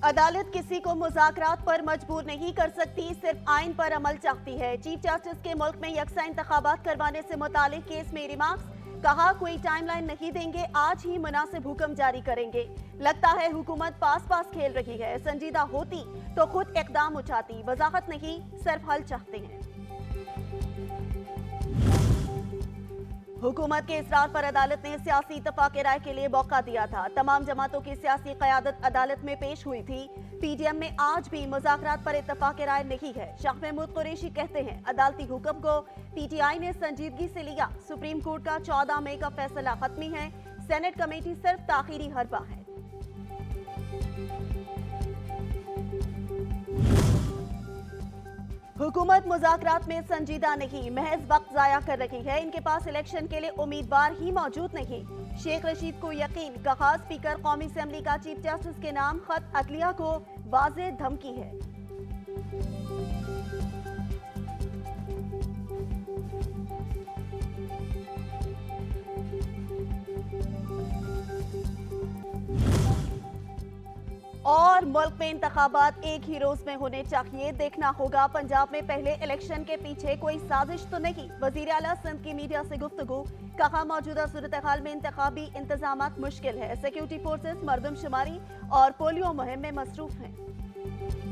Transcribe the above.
अदालत किसी को मुज़ाकरात पर मजबूर नहीं कर सकती, सिर्फ आइन पर अमल चाहती है। चीफ जस्टिस के मुल्क में यकसा इंतखाबात करवाने से मुतालिक केस में रिमार्क्स। कहा कोई टाइमलाइन नहीं देंगे, आज ही मुनासिब हुक्म जारी करेंगे। लगता है हुकूमत पास पास खेल रही है, संजीदा होती तो खुद इकदाम उठाती। वजाहत नहीं, सिर्फ हल चाहते हैं। हुकूमत के इसरार पर अदालत ने सियासी इत्तफाक राय के लिए मौका दिया था। तमाम जमातों की सियासी क़यादत अदालत में पेश हुई थी। पीडीएम में आज भी मुज़ाकरात पर इत्तफाक राय नहीं है। शाह महमूद कुरैशी कहते हैं अदालती हुक्म को पीटीआई ने संजीदगी से लिया। सुप्रीम कोर्ट का 14 मई का फैसला खत्मी है। सेनेट कमेटी सिर्फ ताखीरी हरबा है। हुकूमत मुज़ाकरात में संजीदा नहीं, महज वक्त जाया कर रही है। इनके पास इलेक्शन के लिए उम्मीदवार ही मौजूद नहीं। शेख रशीद को यकीन, कहा स्पीकर कौमी असेंबली का चीफ जस्टिस के नाम खत अदलिया को वाज़ेह धमकी है। और मुल्क में इंतखाबात एक ही रोज में होने चाहिए, देखना होगा। पंजाब में पहले इलेक्शन के पीछे कोई साजिश तो नहीं। वजीर आला सिंध की मीडिया से गुफ्तगू, कहा मौजूदा सूरत हाल में इंतखाबी इंतजामात मुश्किल है। सिक्योरिटी फोर्सेस मरदमशुमारी और पोलियो मुहिम में मसरूफ हैं।